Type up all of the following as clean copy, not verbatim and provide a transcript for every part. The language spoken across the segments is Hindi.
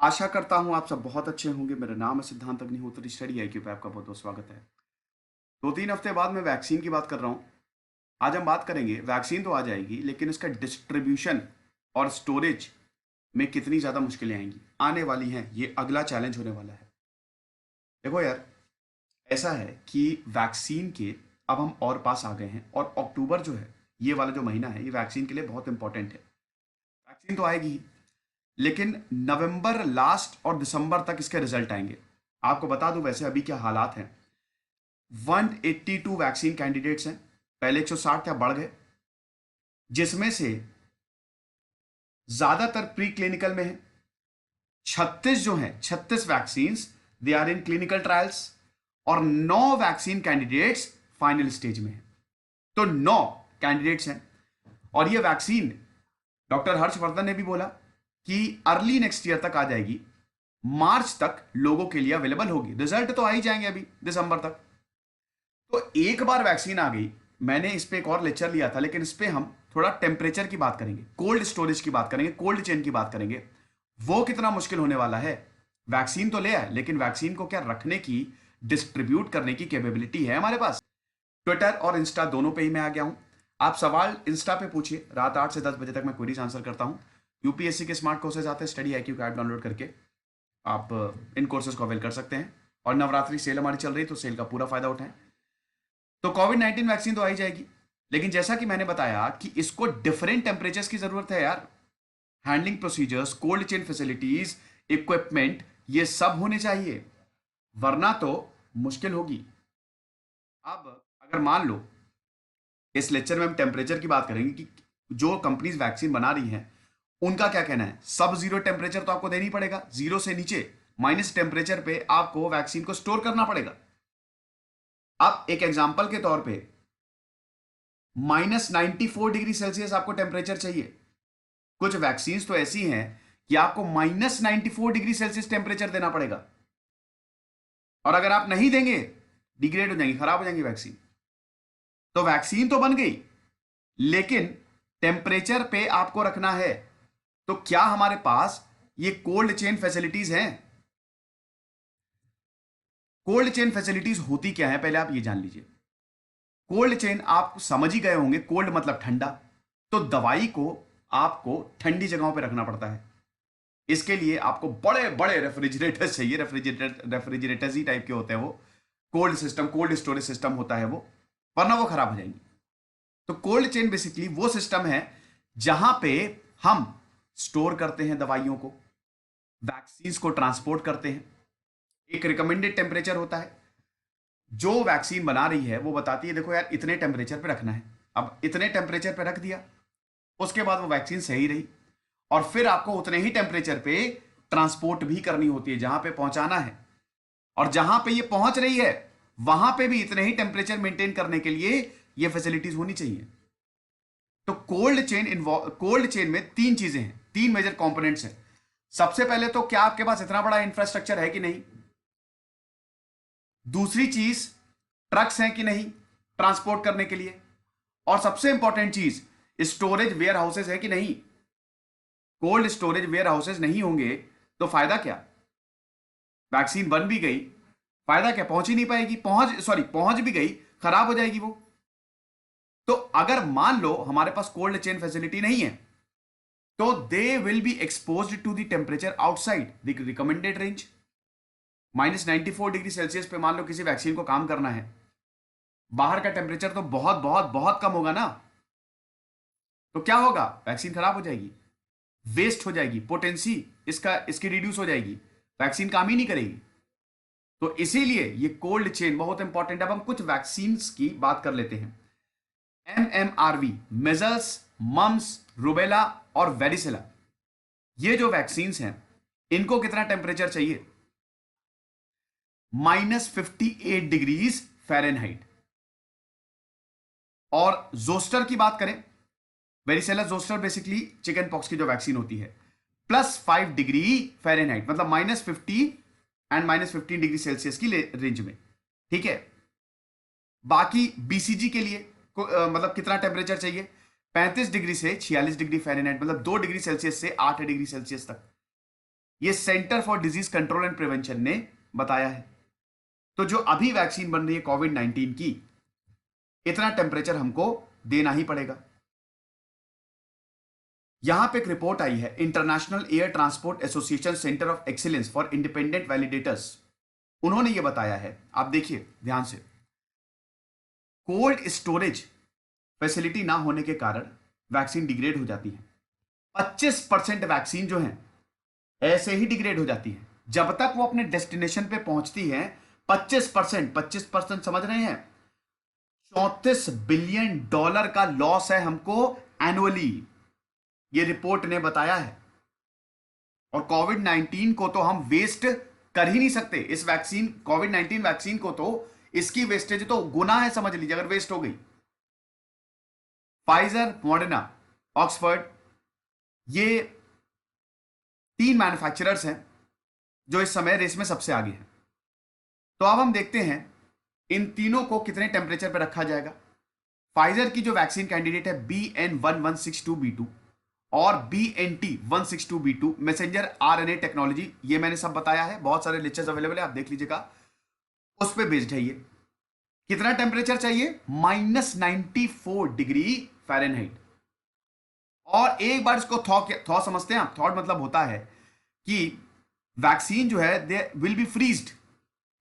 आशा करता हूँ आप सब बहुत अच्छे होंगे। मेरा नाम है सिद्धांत अग्निहोत्री, स्टडी आईक्यू पे आपका बहुत बहुत स्वागत है। 2-3 हफ्ते बाद मैं वैक्सीन की बात कर रहा हूँ। आज हम बात करेंगे, वैक्सीन तो आ जाएगी लेकिन इसका डिस्ट्रीब्यूशन और स्टोरेज में कितनी ज़्यादा मुश्किलें आएंगी, आने वाली हैं। ये अगला चैलेंज होने वाला है। देखो यार, ऐसा है कि वैक्सीन के अब हम और पास आ गए हैं और अक्टूबर जो है, ये वाला जो महीना है, ये वैक्सीन के लिए बहुत इंपॉर्टेंट है। वैक्सीन तो आएगी ही, लेकिन नवंबर लास्ट और दिसंबर तक इसके रिजल्ट आएंगे। आपको बता दूं वैसे अभी क्या हालात हैं। 182 वैक्सीन कैंडिडेट्स हैं। पहले 160 थे, बढ़ गए, जिसमें से ज्यादातर प्री क्लिनिकल में है। 36 जो हैं, 36 vaccine they are in clinical trials और 9 वैक्सीन कैंडिडेट्स फाइनल स्टेज में है। तो 9 कैंडिडेट्स हैं और ये वैक्सीन डॉक्टर हर्षवर्धन ने भी बोला कि अर्ली नेक्स्ट ईयर तक आ जाएगी। मार्च तक लोगों के लिए अवेलेबल होगी। रिजल्ट तो आ ही जाएंगे अभी दिसंबर तक। तो एक बार वैक्सीन आ गई, मैंने इस पे एक और लेक्चर लिया था, लेकिन इस पे हम थोड़ा टेम्परेचर की बात करेंगे, कोल्ड स्टोरेज की बात करेंगे, कोल्ड चेन की बात करेंगे। वो कितना मुश्किल होने वाला है। वैक्सीन तो ले आए, लेकिन वैक्सीन को क्या रखने की, डिस्ट्रीब्यूट करने की कैपेबिलिटी है हमारे पास। ट्विटर और इंस्टा दोनों पे ही मैं आ गया हूं। आप सवाल इंस्टा पे पूछिए, रात 8 से 10 बजे तक मैं क्वेरीज आंसर करता हूं। यूपीएससी के स्मार्ट कोर्सेज आते हैं, स्टडी आईक्यू का ऐप डाउनलोड करके आप इन कोर्सेज को अवेल कर सकते हैं। और नवरात्रि सेल हमारी चल रही है, तो सेल का पूरा फायदा उठाएं। तो कोविड-19 वैक्सीन तो आ ही जाएगी, लेकिन जैसा कि मैंने बताया कि इसको डिफरेंट टेम्परेचर्स की जरूरत है यार। Handling procedures, cold chain facilities, equipment, ये सब होने चाहिए, वरना तो मुश्किल होगी। अब अगर मान लो इस लेक्चर में हम टेम्परेचर की बात करेंगे कि जो कंपनीज वैक्सीन बना रही हैं उनका क्या कहना है। सब जीरो टेम्परेचर तो आपको देनी पड़ेगा, जीरो से नीचे माइनस टेम्परेचर पे आपको वैक्सीन को स्टोर करना पड़ेगा। अब एक एग्जांपल के तौर पे -94 डिग्री सेल्सियस आपको टेम्परेचर चाहिए। कुछ वैक्सीन तो ऐसी हैं कि आपको -94 डिग्री सेल्सियस टेम्परेचर देना पड़ेगा, और अगर आप नहीं देंगे डिग्रेड हो जाएंगी, खराब हो जाएंगी वैक्सीन। तो वैक्सीन तो बन गई, लेकिन टेम्परेचर पे आपको रखना है। तो क्या हमारे पास ये कोल्ड चेन फैसिलिटीज हैं? कोल्ड चेन फैसिलिटीज होती क्या है, पहले आप ये जान लीजिए। कोल्ड चेन आप समझ ही गए होंगे, कोल्ड मतलब ठंडा। तो दवाई को आपको ठंडी जगहों पे रखना पड़ता है। इसके लिए आपको बड़े बड़े रेफ्रिजरेटर्स चाहिए। रेफ्रिजरेटर्स ही टाइप के होते हैं वो। Cold system, cold storage system होता है वो, वरना वो खराब हो जाएंगी। तो कोल्ड चेन बेसिकली वो सिस्टम है जहां पे हम स्टोर करते हैं दवाइयों को, वैक्सीन को ट्रांसपोर्ट करते हैं। एक रिकमेंडेड टेम्परेचर होता है। जो वैक्सीन बना रही है वो बताती है देखो यार इतने टेम्परेचर पे रखना है। अब इतने टेम्परेचर पे रख दिया, उसके बाद वो वैक्सीन सही रही, और फिर आपको उतने ही टेम्परेचर पे ट्रांसपोर्ट भी करनी होती है जहां पे पहुंचाना है। और जहां पे ये पहुंच रही है वहां पे भी इतने ही टेम्परेचर मेंटेन करने के लिए ये फैसिलिटीज होनी चाहिए। तो कोल्ड चेन में तीन चीजें हैं, तीन मेजर कंपोनेंट्स हैं। सबसे पहले तो क्या आपके पास इतना बड़ा इंफ्रास्ट्रक्चर है कि नहीं। दूसरी चीज, ट्रक्स हैं कि नहीं ट्रांसपोर्ट करने के लिए। और सबसे इंपॉर्टेंट चीज, स्टोरेज वेयर हाउसेज है कि नहीं। कोल्ड स्टोरेज वेयर हाउसेज नहीं होंगे तो फायदा क्या। वैक्सीन बन भी गई, फायदा क्या, पहुंच ही नहीं पाएगी। पहुंच भी गई, खराब हो जाएगी वो। तो अगर मान लो हमारे पास कोल्ड चेन फैसिलिटी नहीं है, तो they will be exposed to the temperature outside the recommended range. -94 degree Celsius पे मान लो किसी वैक्सीन को काम करना है, बाहर का टेम्परेचर तो बहुत बहुत बहुत कम होगा ना। तो क्या होगा, वैक्सीन खराब हो जाएगी, वेस्ट हो जाएगी, पोटेंसी इसकी रिड्यूस हो जाएगी, वैक्सीन काम ही नहीं करेगी। तो इसीलिए ये कोल्ड चेन बहुत इंपॉर्टेंट है। अब हम कुछ वैक्सीन की बात कर लेते हैं। MMRV, मेजल्स, मम्स, रुबेला और वेरिसेला, ये जो वैक्सीन हैं इनको कितना टेम्परेचर चाहिए, -58 डिग्रीज फ़ारेनहाइट। और जोस्टर की बात करें, varicella zoster basically chicken pox की जो वैक्सीन होती है, +5 डिग्री फ़ारेनहाइट, मतलब -50 एंड -15 डिग्री सेल्सियस की रेंज में। ठीक है। बाकी बीसीजी के लिए मतलब कितना टेम्परेचर चाहिए, 35 डिग्री से 46 डिग्री फ़ारेनहाइट, मतलब 2 डिग्री सेल्सियस से 8 डिग्री सेल्सियस तक। ये centre for disease control and prevention ने बताया है। तो जो अभी वैक्सीन बन रही है कोविड-19 की, इतना टेम्परेचर हमको देना ही पड़ेगा। यहां पे एक रिपोर्ट आई है, international air transport association centre of excellence for independent validators, उन्होंने ये बताया है, आप देखिए ध्यान से, कोल्ड स्टोरेज फैसिलिटी ना होने के कारण वैक्सीन डिग्रेड हो जाती है। 25% वैक्सीन जो है ऐसे ही डिग्रेड हो जाती है जब तक वो अपने डेस्टिनेशन पे पहुंचती है। 25% समझ रहे हैं? $34 बिलियन का लॉस है हमको एनुअली, ये रिपोर्ट ने बताया है। और कोविड-19 को तो हम वेस्ट कर ही नहीं सकते। इस वैक्सीन, कोविड-19 वैक्सीन को तो इसकी वेस्टेज तो गुना है, समझ लीजिए, अगर वेस्ट हो गई। फाइजर, मॉडर्ना, ऑक्सफोर्ड, ये 3 मैन्युफैक्चरर्स हैं जो इस समय रेस में सबसे आगे हैं। तो अब हम देखते हैं इन तीनों को कितने टेम्परेचर पर रखा जाएगा। फाइजर की जो वैक्सीन कैंडिडेट है BN1162B2 और BNT162B2 मैसेंजर RNA टेक्नोलॉजी, ये मैंने सब बताया है, बहुत सारे लेक्चर्स अवेलेबल है, आप देख लीजिएगा, उस पर बेस्ड है ये। कितना टेम्परेचर चाहिए? -94 डिग्री फ़ारेनहाइट। और एक बार इसको थॉ समझते हैं आप? थॉट मतलब होता है कि वैक्सीन जो है दे विल बी फ्रीज्ड,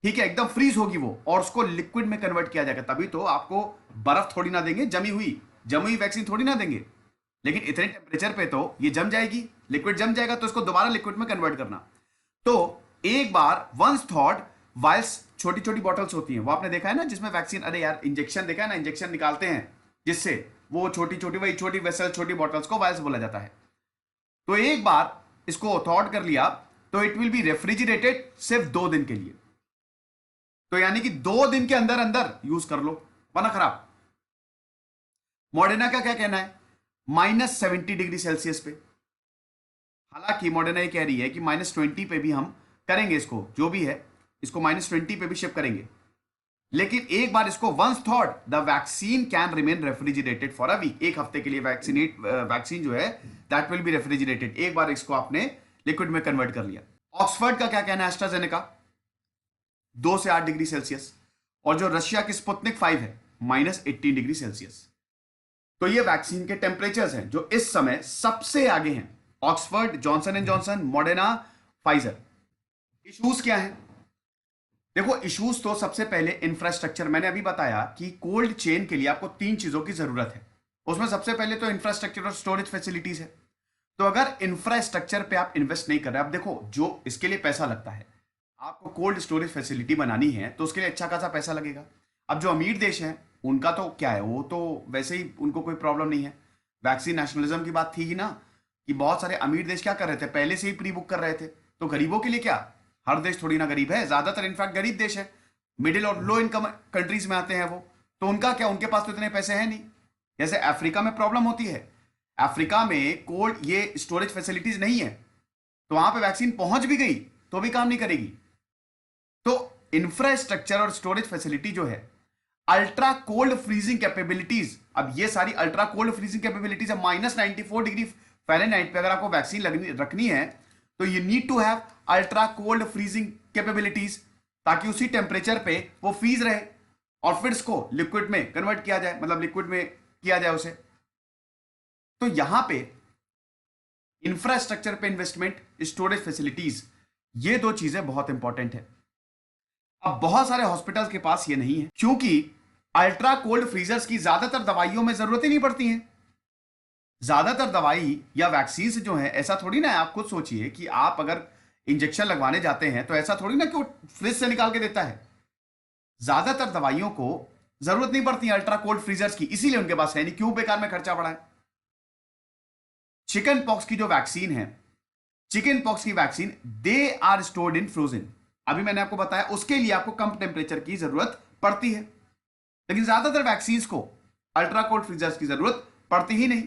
ठीक है, एकदम फ्रीज होगी वो, और उसको लिक्विड में कन्वर्ट किया जाएगा। तभी तो आपको बर्फ थोड़ी ना देंगे, जमी हुई वैक्सीन थोड़ी ना देंगे, लेकिन इतने टेम्परेचर पे तो ये जम जाएगी, लिक्विड जम जाएगा, तो इसको दोबारा लिक्विड में कन्वर्ट करना। तो एक बार वंस थॉट, वायल्स छोटी छोटी बॉटल्स होती हैं, वो आपने देखा है ना, जिसमें वैक्सीन, अरे यार इंजेक्शन देखा है ना, इंजेक्शन निकालते हैं जिससे वो छोटी छोटी, वही छोटी वेसल, छोटी बॉटल्स को वायल्स बोला जाता है। तो एक बार इसको थॉट कर लिया तो इट विल बी रेफ्रिजरेटेड सिर्फ 2 दिन के लिए। तो यानी कि 2 दिन के अंदर अंदर यूज कर लो, वरना खराब। मॉडर्ना का क्या कहना है? -70 डिग्री सेल्सियस पे। हालांकि मॉडर्ना ये कह रही है कि -20 पे भी हम करेंगे, इसको जो भी है इसको -20 पे भी शिप करेंगे। लेकिन एक बार इसको once thawed the vaccine can remain refrigerated for a week, एक हफ्ते के लिए वैक्सीन जो है दैट विल बी रेफ्रिजरेटेड। एक बार इसको आपने लिक्विड में कन्वर्ट कर लिया। ऑक्सफोर्ड का क्या कहना है? एस्ट्राजेनेका 2 से 8 डिग्री सेल्सियस, और जो रशिया की स्पुतनिक 5 है -18 डिग्री सेल्सियस। तो ये वैक्सीन के टेम्परेचर्स हैं जो इस समय सबसे आगे हैं, Oxford, Johnson and Johnson, Moderna, Pfizer. Issues क्या हैं? देखो, इश्यूज तो सबसे पहले इंफ्रास्ट्रक्चर, मैंने अभी बताया कि कोल्ड चेन के लिए आपको 3 चीजों की जरूरत है। उसमें सबसे पहले तो इंफ्रास्ट्रक्चर और स्टोरेज फैसिलिटीज है। तो अगर इंफ्रास्ट्रक्चर पे आप इन्वेस्ट नहीं कर रहे, अब देखो जो इसके लिए पैसा लगता है, आपको कोल्ड स्टोरेज फैसिलिटी बनानी है तो उसके लिए अच्छा खासा पैसा लगेगा। अब जो अमीर देश हैं उनका तो क्या है, वो तो वैसे ही उनको कोई प्रॉब्लम नहीं है। वैक्सीन नेशनलिज्म की बात थी ही ना, कि बहुत सारे अमीर देश क्या कर रहे थे, पहले से ही प्री बुक कर रहे थे। तो गरीबों के लिए क्या, हर देश थोड़ी ना गरीब है, ज्यादातर इनफैक्ट गरीब देश है, मिडिल और लो इनकम कंट्रीज में आते हैं वो। तो उनका क्या, उनके पास तो इतने पैसे हैं नहीं। जैसे अफ्रीका में प्रॉब्लम होती है, अफ्रीका में कोल्ड ये स्टोरेज फैसिलिटीज नहीं है, तो वहां पे वैक्सीन पहुंच भी गई तो भी काम नहीं करेगी। तो इंफ्रास्ट्रक्चर और स्टोरेज फैसिलिटी जो है, अल्ट्रा कोल्ड फ्रीजिंग कैपेबिलिटीज, अब ये सारी अल्ट्रा कोल्ड फ्रीजिंग कैपेबिलिटीज है। -94 डिग्री फ़ारेनहाइट पे अगर आपको वैक्सीन रखनी है तो you need to have ultra cold freezing capabilities, ताकि उसी टेम्परेचर पे वो फ्रीज रहे और फिर इसको लिक्विड में कन्वर्ट किया जाए, मतलब लिक्विड में किया जाए उसे। तो यहां पे इंफ्रास्ट्रक्चर पे इन्वेस्टमेंट, स्टोरेज फैसिलिटीज, ये 2 चीजें बहुत इंपॉर्टेंट है। अब बहुत सारे हॉस्पिटल्स के पास ये नहीं है, क्योंकि अल्ट्रा कोल्ड फ्रीजर्स की ज्यादातर दवाइयों में जरूरत ही नहीं पड़ती है। ज्यादातर दवाई या वैक्सीन जो है, ऐसा थोड़ी ना है, आप खुद सोचिए कि आप अगर इंजेक्शन लगवाने जाते हैं तो ऐसा थोड़ी ना कि वो फ्रिज से निकाल के देता है। ज्यादातर दवाइयों को जरूरत नहीं पड़ती अल्ट्रा कोल्ड फ्रीजर्स की, इसीलिए उनके पास है नहीं। क्यों बेकार में खर्चा बढ़ा है? चिकन पॉक्स की जो वैक्सीन है, चिकन पॉक्स की vaccine, they are stored in frozen. अभी मैंने आपको बताया उसके लिए आपको कम टेम्परेचर की जरूरत पड़ती है, लेकिन ज्यादातर वैक्सीन को अल्ट्रा कोल्ड फ्रीजर्स की जरूरत पड़ती ही नहीं,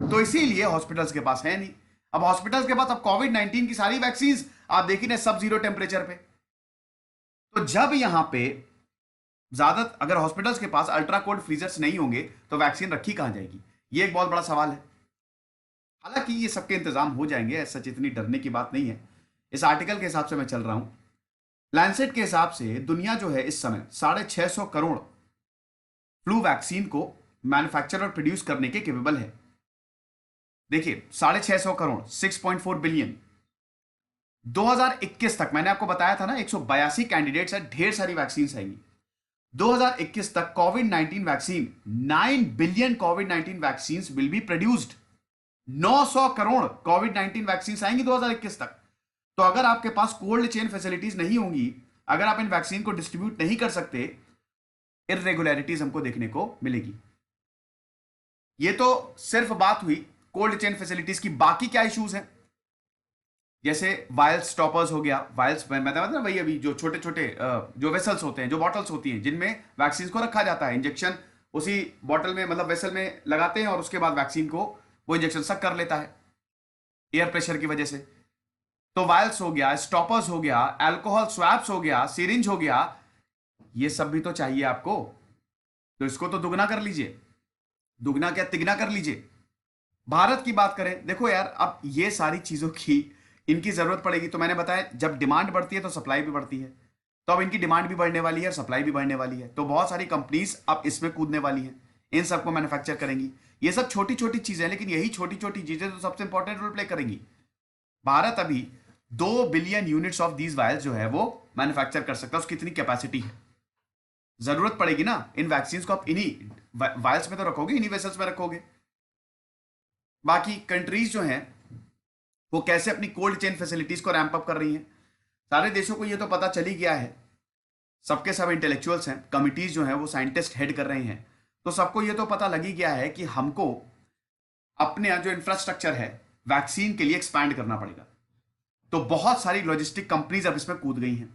तो इसीलिए हॉस्पिटल्स के पास है नहीं। अब हॉस्पिटल्स के पास अब कोविड-19 की सारी वैक्सीन आप देखिए ना सब 0 टेम्परेचर पे। तो जब यहां पे ज्यादा, अगर हॉस्पिटल्स के पास अल्ट्रा कोल्ड फ्रीजर्स नहीं होंगे तो वैक्सीन रखी कहां जाएगी, ये एक बहुत बड़ा सवाल है। हालांकि ये सबके इंतजाम हो जाएंगे, सच इतनी डरने की बात नहीं है। इस आर्टिकल के हिसाब से मैं चल रहा हूं, लैंसेट के हिसाब से दुनिया जो है इस समय 650 करोड़ फ्लू वैक्सीन को मैन्युफैक्चर और प्रोड्यूस करने के केपेबल है। देखिए 650 करोड़, 6.4 बिलियन। 2021 तक मैंने आपको बताया था ना 182 कैंडिडेट्स है, ढेर सारी वैक्सीन आएंगी। 2021 तक Covid 19 vaccine 9 billion Covid 19 vaccine will be produced. 900 crore Covid 19 vaccine आएंगी 2021 तक। तो अगर आपके पास कोल्ड चेन फैसिलिटीज नहीं होंगी, अगर आप इन वैक्सीन को डिस्ट्रीब्यूट नहीं कर सकते, इरेगुलरिटीज हमको देखने को मिलेगी। ये तो सिर्फ बात हुई कोल्ड चेन फैसिलिटीज की। बाकी क्या इश्यूज हैं, जैसे वायल स्टॉपर्स हो गया। वायल्स मैं बता ना भाई, अभी जो छोटे छोटे जो वेसल्स होते हैं, जो बॉटल्स होती हैं जिनमें वैक्सीन को रखा जाता है, इंजेक्शन उसी बॉटल में मतलब वेसल में लगाते हैं और उसके बाद वैक्सीन को वो इंजेक्शन सक कर लेता है एयर प्रेशर की वजह से। तो वायल्स हो गया, स्टॉपर्स हो गया, अल्कोहल स्वैप्स हो गया, सिरिंज हो गया, ये सब भी तो चाहिए आपको। तो इसको तो दुगना कर लीजिए, दुगना क्या तिगना कर लीजिए। भारत की बात करें, देखो यार अब ये सारी चीजों की इनकी जरूरत पड़ेगी। तो मैंने बताया जब डिमांड बढ़ती है तो सप्लाई भी बढ़ती है, तो अब इनकी डिमांड भी बढ़ने वाली है और सप्लाई भी बढ़ने वाली है। तो बहुत सारी कंपनीज अब इसमें कूदने वाली हैं, इन सबको मैन्युफैक्चर करेंगी। ये सब छोटी छोटी चीजें हैं, लेकिन यही छोटी छोटी चीजें तो सबसे इंपॉर्टेंट रोल प्ले करेंगी। भारत अभी 2 billion units of these vials जो है वो मैन्युफैक्चर कर सकता है, उसकी इतनी कैपेसिटी है। जरूरत पड़ेगी ना इन वैक्सीन को, आप इन्हीं वायल्स में तो रखोगे, इन्हीं वेसल्स में रखोगे। बाकी कंट्रीज जो हैं वो कैसे अपनी कोल्ड चेन फैसिलिटीज को रैंप अप कर रही हैं, सारे देशों को ये तो पता चल ही गया है। सबके सब इंटेलेक्चुअल्स हैं, कमिटीज जो हैं वो साइंटिस्ट हेड कर रहे हैं, तो सबको ये तो पता लग ही गया है कि हमको अपने जो इंफ्रास्ट्रक्चर है वैक्सीन के लिए एक्सपैंड करना पड़ेगा। तो बहुत सारी लॉजिस्टिक कंपनीज अब इसमें कूद गई हैं।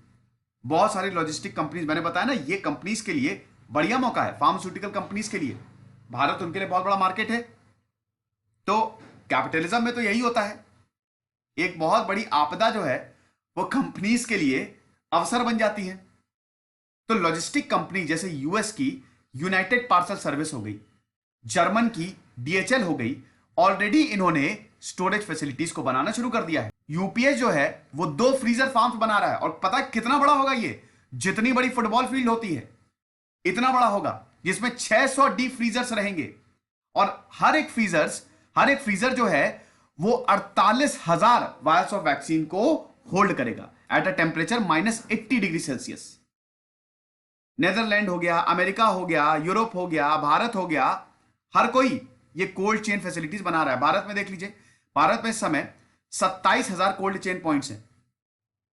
बहुत सारी लॉजिस्टिक कंपनीज, मैंने बताया ना, ये कंपनीज के लिए बढ़िया मौका है, फार्मास्यूटिकल कंपनीज के लिए। भारत उनके लिए बहुत बड़ा मार्केट है। तो कैपिटलिज्म में तो यही होता है, एक बहुत बड़ी आपदा जो है वो कंपनीज के लिए अवसर बन जाती है। तो लॉजिस्टिक कंपनी जैसे यूएस की यूनाइटेड पार्सल सर्विस हो गई, जर्मन की डीएचएल हो गई, ऑलरेडी इन्होंने स्टोरेज फैसिलिटीज को बनाना शुरू कर दिया है। यूपीएस जो है वो 2 फ्रीजर फार्म्स बना रहा है, और पता है कितना बड़ा होगा ये, जितनी बड़ी फुटबॉल फील्ड होती है इतना बड़ा होगा, जिसमें 600 डीप फ्रीजर्स रहेंगे। और हर एक फ्रीजर जो है वो 48,000 वायल्स ऑफ वैक्सीन को होल्ड करेगा at a temperature -80 degree Celsius. Netherland हो गया, अमेरिका हो गया, यूरोप हो गया, भारत हो गया, हर कोई ये कोल्ड चेन फैसिलिटीज बना रहा है। भारत में देख लीजिए, भारत में इस समय 27,000 कोल्ड चेन पॉइंट्स हैं।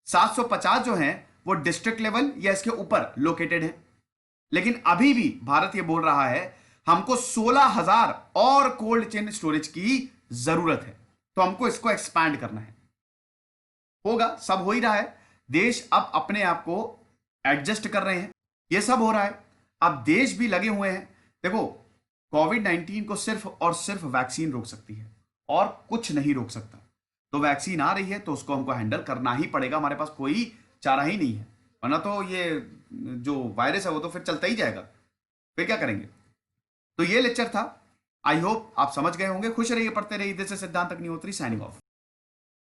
750 जो हैं वो डिस्ट्रिक्ट लेवल या इसके ऊपर लोकेटेड है। लेकिन अभी भी भारत ये बोल रहा है हमको 16,000 और कोल्ड चेन स्टोरेज की जरूरत है, तो हमको इसको एक्सपैंड करना है। होगा, सब हो ही रहा है। देश अब अपने आप को एडजस्ट कर रहे हैं, ये सब हो रहा है। अब देश भी लगे हुए हैं। देखो कोविड 19 को सिर्फ और सिर्फ वैक्सीन रोक सकती है और कुछ नहीं रोक सकता। तो वैक्सीन आ रही है तो उसको हमको हैंडल करना ही पड़ेगा, हमारे पास कोई चारा ही नहीं है, वरना तो ये जो वायरस है वो तो फिर चलता ही जाएगा, फिर क्या करेंगे। तो ये लेक्चर था, आई होप आप समझ गए होंगे। खुश रहिए, पढ़ते रहिए। दिस इज सिद्धांत अग्निहोत्री साइनिंग ऑफ।